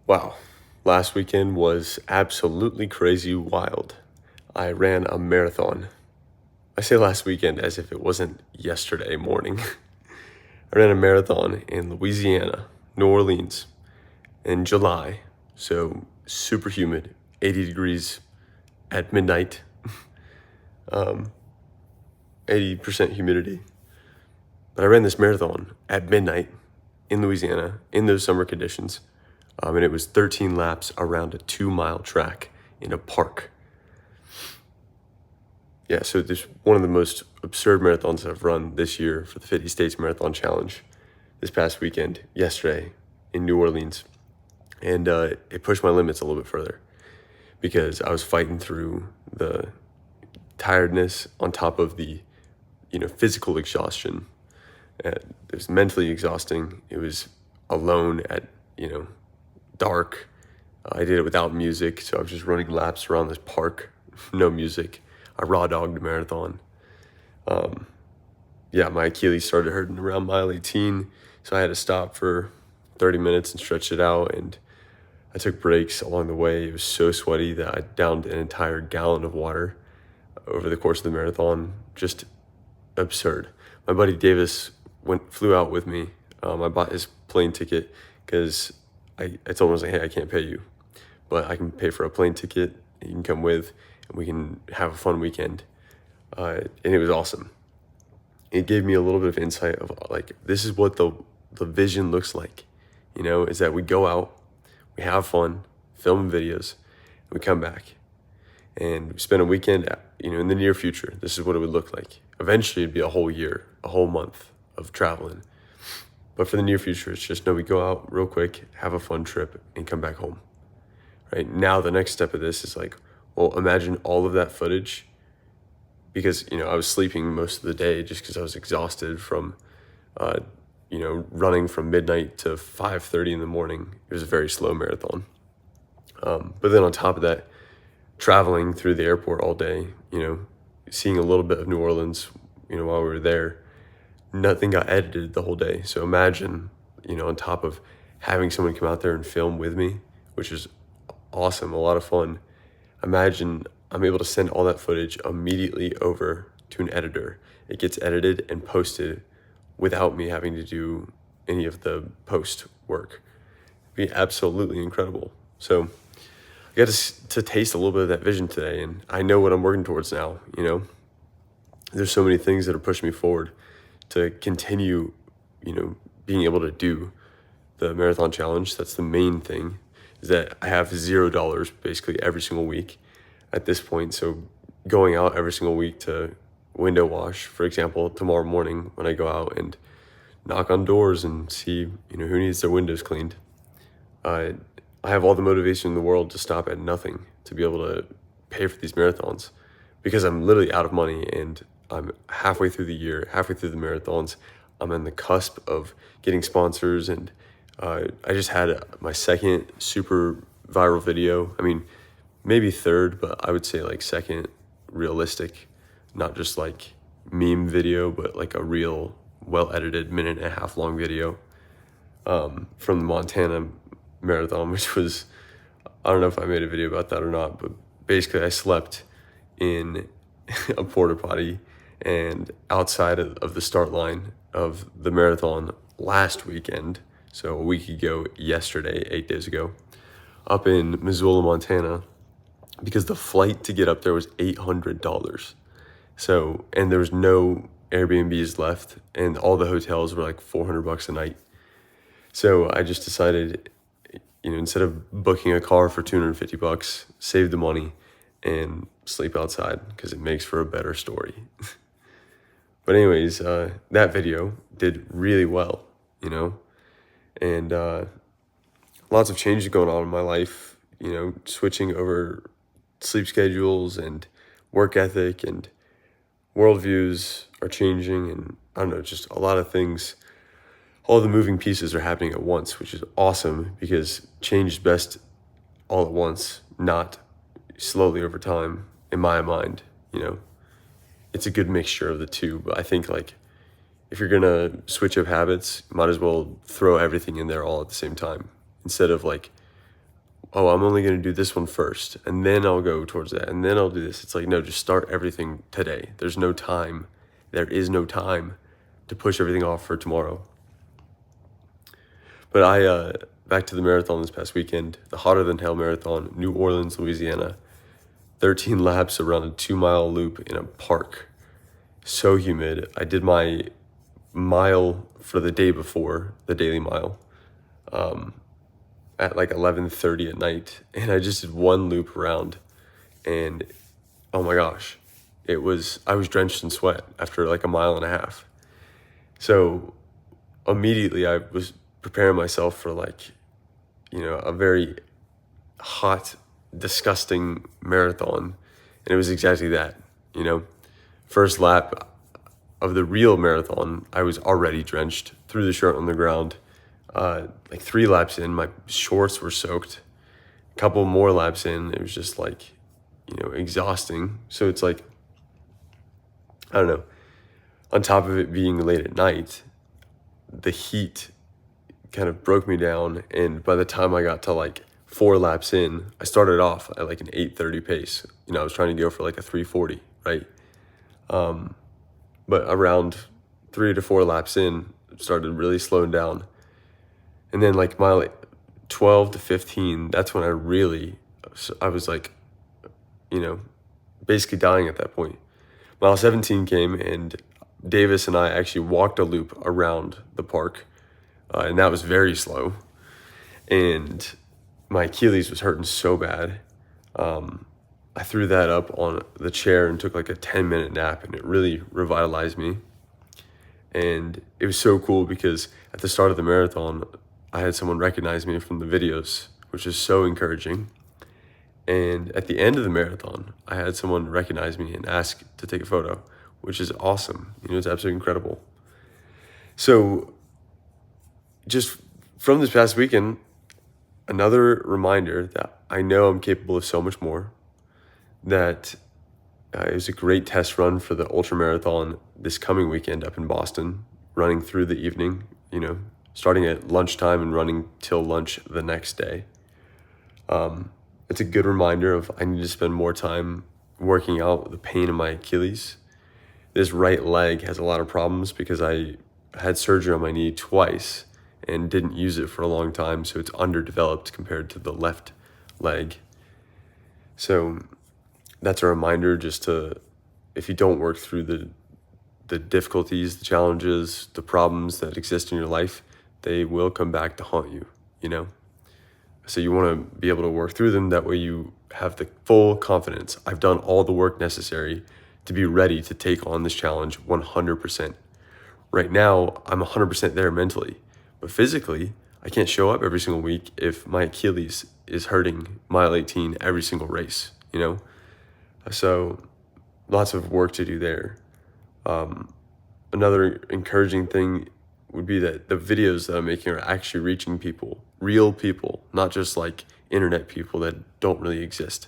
Wow, last weekend was absolutely crazy wild. I ran a marathon. I say last weekend as if it wasn't yesterday morning. I ran a marathon in Louisiana, New Orleans, in July, so super humid, 80 degrees at midnight, 80% humidity. But I ran this marathon at midnight in Louisiana in those summer conditions, and it was 13 laps around a 2 mile track in a park. Yeah, so this one of the most absurd marathons I've run this year for the 50 States Marathon Challenge this past weekend, yesterday in New Orleans. And it pushed my limits a little bit further because I was fighting through the tiredness on top of the, physical exhaustion. It was mentally exhausting. It was alone at, dark. I did it without music, so I was just running laps around this park, no music. I raw dogged a marathon. My Achilles started hurting around mile 18, so I had to stop for 30 minutes and stretch it out, and I took breaks along the way. It was so sweaty that I downed an entire gallon of water over the course of the marathon. Just absurd. My buddy Davis flew out with me. I bought his plane ticket because I told him, I was like, hey, I can't pay you, but I can pay for a plane ticket. You can come with, and we can have a fun weekend. And it was awesome. It gave me a little bit of insight of like, this is what the vision looks like, is that we go out, we have fun, film videos, and we come back and we spend a weekend, in the near future. This is what it would look like. Eventually it'd be a whole year, a whole month of traveling. But for the near future, it's just, we go out real quick, have a fun trip, and come back home. Right now, the next step of this is like, well, imagine all of that footage, because, I was sleeping most of the day just because I was exhausted from, running from midnight to 5:30 in the morning. It was a very slow marathon. But then on top of that, traveling through the airport all day, seeing a little bit of New Orleans, while we were there, nothing got edited the whole day. So imagine, on top of having someone come out there and film with me, which is awesome, a lot of fun. Imagine I'm able to send all that footage immediately over to an editor. It gets edited and posted without me having to do any of the post work. It'd be absolutely incredible. So I got to taste a little bit of that vision today, and I know what I'm working towards now. There's so many things that are pushing me forward to continue, being able to do the marathon challenge. That's the main thing, is that I have $0 basically every single week at this point. So going out every single week to window wash, for example, tomorrow morning when I go out and knock on doors and see, who needs their windows cleaned. I have all the motivation in the world to stop at nothing to be able to pay for these marathons, because I'm literally out of money and I'm halfway through the year, halfway through the marathons. I'm on the cusp of getting sponsors, and I just had my second super viral video. I mean, maybe third, but I would say like second realistic, not just like meme video, but like a real well-edited 1.5 minute long video from the Montana Marathon, which was, I don't know if I made a video about that or not, but basically I slept in a porta potty and outside of the start line of the marathon last weekend, so a week ago yesterday, 8 days ago, up in Missoula, Montana, because the flight to get up there was $800. So, and there was no Airbnbs left, and all the hotels were like $400 a night. So I just decided, instead of booking a car for $250, save the money and sleep outside, because it makes for a better story. But anyways, that video did really well, and lots of changes going on in my life, switching over sleep schedules and work ethic and worldviews are changing, and I don't know, just a lot of things. All the moving pieces are happening at once, which is awesome, because change is best all at once, not slowly over time, in my mind. It's a good mixture of the two, but I think like if you're gonna switch up habits, you might as well throw everything in there all at the same time, instead of like oh, I'm only going to do this one first, and then I'll go towards that, and then I'll do this. It's like, no, just start everything today. There's no time. There is no time to push everything off for tomorrow. But back to the marathon this past weekend, the Hotter Than Hell Marathon, New Orleans, Louisiana, 13 laps around a 2-mile loop in a park. So humid. I did my mile for the day before, the daily mile, at like 11:30 at night, and I just did one loop around, and oh my gosh, I was drenched in sweat after like a mile and a half. So immediately I was preparing myself for like, a very hot, disgusting marathon, and it was exactly that. First lap of the real marathon, I was already drenched, threw the shirt on the ground. Like 3 laps in, my shorts were soaked. A couple more laps in, it was just like, exhausting. So it's like, I don't know. On top of it being late at night, the heat kind of broke me down. And by the time I got to like 4 laps in, I started off at like an 8:30 pace. I was trying to go for like a 3:40, right? But around 3 to 4 laps in, it started really slowing down. And then like mile 12 to 15, that's when I was like, basically dying at that point. Mile 17 came, and Davis and I actually walked a loop around the park, and that was very slow. And my Achilles was hurting so bad. I threw that up on the chair and took like a 10-minute nap, and it really revitalized me. And it was so cool because at the start of the marathon, I had someone recognize me from the videos, which is so encouraging. And at the end of the marathon, I had someone recognize me and ask to take a photo, which is awesome. It's absolutely incredible. So just from this past weekend, another reminder that I know I'm capable of so much more, that it was a great test run for the ultra marathon this coming weekend up in Boston, running through the evening, starting at lunchtime and running till lunch the next day. It's a good reminder of I need to spend more time working out the pain in my Achilles. This right leg has a lot of problems because I had surgery on my knee twice and didn't use it for a long time, so it's underdeveloped compared to the left leg. So that's a reminder just to, if you don't work through the difficulties, the challenges, the problems that exist in your life, they will come back to haunt you, So you want to be able to work through them. That way you have the full confidence. I've done all the work necessary to be ready to take on this challenge 100%. Right now, I'm 100% there mentally, but physically, I can't show up every single week if my Achilles is hurting mile 18 every single race, So lots of work to do there. Another encouraging thing would be that the videos that I'm making are actually reaching people, real people, not just like internet people that don't really exist.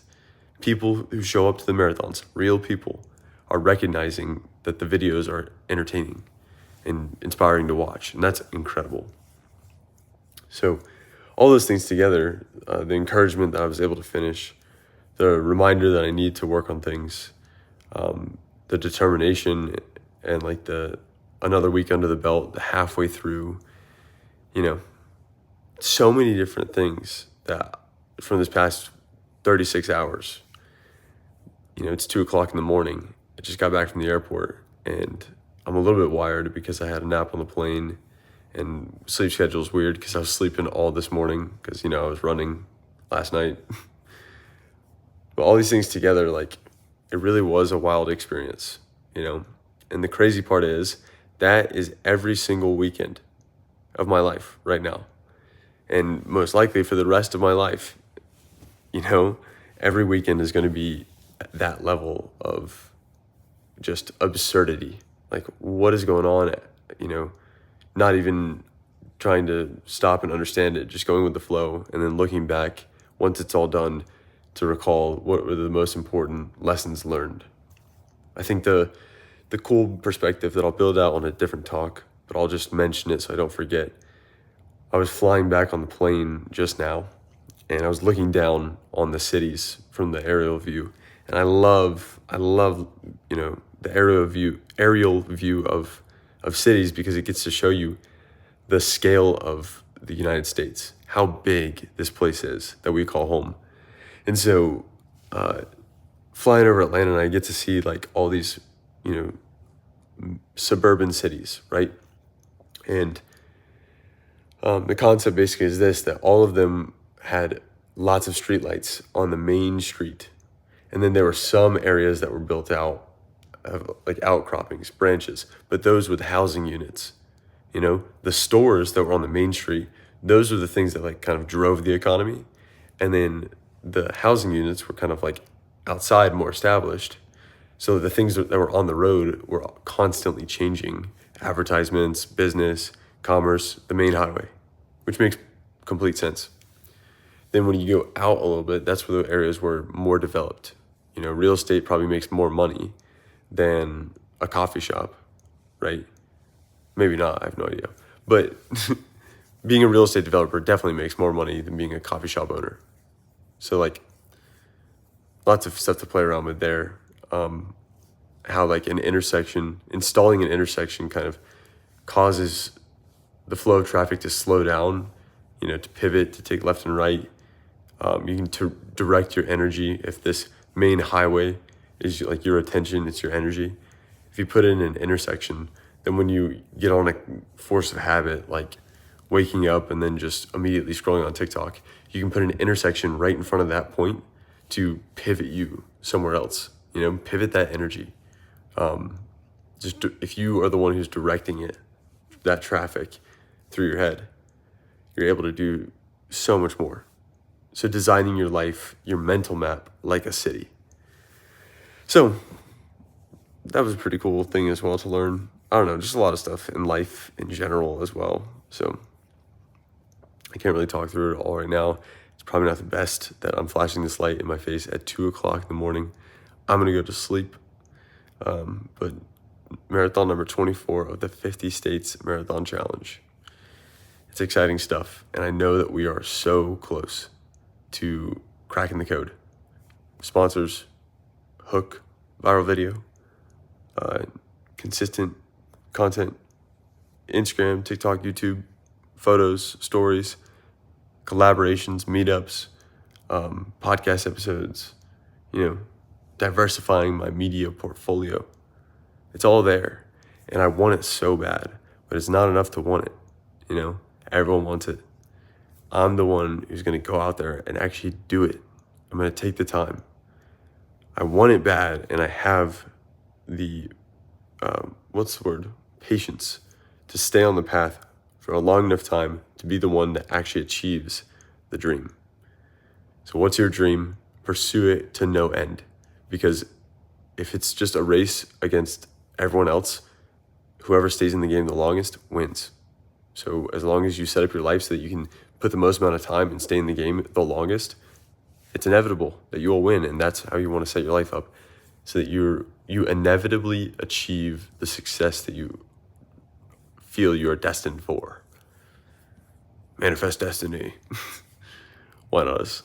People who show up to the marathons, real people, are recognizing that the videos are entertaining and inspiring to watch, and that's incredible. So all those things together, the encouragement that I was able to finish, the reminder that I need to work on things, the determination, and like another week under the belt, halfway through, so many different things that from this past 36 hours, it's 2:00 in the morning. I just got back from the airport, and I'm a little bit wired because I had a nap on the plane, and sleep schedule is weird because I was sleeping all this morning because, I was running last night. But all these things together, like, it really was a wild experience, And the crazy part is that is every single weekend of my life right now. And most likely for the rest of my life, every weekend is going to be at that level of just absurdity. Like, what is going on? Not even trying to stop and understand it, just going with the flow, and then looking back once it's all done to recall what were the most important lessons learned. I think the cool perspective that I'll build out on a different talk, but I'll just mention it so I don't forget. I was flying back on the plane just now, and I was looking down on the cities from the aerial view. And I love, the aerial view of cities, because it gets to show you the scale of the United States, how big this place is that we call home. And so flying over Atlanta, and I get to see like all these, suburban cities, right? And the concept basically is this, that all of them had lots of streetlights on the main street. And then there were some areas that were built out, like outcroppings, branches, but those with housing units. The stores that were on the main street, those were the things that like kind of drove the economy. And then the housing units were kind of like outside, more established. So the things that were on the road were constantly changing: advertisements, business, commerce, the main highway, which makes complete sense. Then when you go out a little bit, that's where the areas were more developed. Real estate probably makes more money than a coffee shop, right? Maybe not, I have no idea. But being a real estate developer definitely makes more money than being a coffee shop owner. So like lots of stuff to play around with there. How like installing an intersection kind of causes the flow of traffic to slow down, to pivot, to take left and right. You can direct your energy. If this main highway is like your attention, it's your energy. If you put in an intersection, then when you get on a force of habit, like waking up and then just immediately scrolling on TikTok, you can put an intersection right in front of that point to pivot you somewhere else, pivot that energy. If you are the one who's directing it, that traffic through your head, you're able to do so much more. So designing your life, your mental map, like a city. So that was a pretty cool thing as well to learn. I don't know, just a lot of stuff in life in general as well. So I can't really talk through it all right now. It's probably not the best that I'm flashing this light in my face at 2:00 in the morning. I'm going to go to sleep. But marathon number 24 of the 50 States Marathon Challenge. It's exciting stuff. And I know that we are so close to cracking the code. Sponsors, hook, viral video, consistent content, Instagram, TikTok, YouTube, photos, stories, collaborations, meetups, podcast episodes, diversifying my media portfolio. It's all there. And I want it so bad, but it's not enough to want it. Everyone wants it. I'm the one who's going to go out there and actually do it. I'm going to take the time. I want it bad, and I have the, patience to stay on the path for a long enough time to be the one that actually achieves the dream. So what's your dream? Pursue it to no end. Because if it's just a race against everyone else, whoever stays in the game the longest wins. So as long as you set up your life so that you can put the most amount of time and stay in the game the longest, it's inevitable that you will win. And that's how you want to set your life up, so that you inevitably achieve the success that you feel you are destined for. Manifest destiny. Why not us?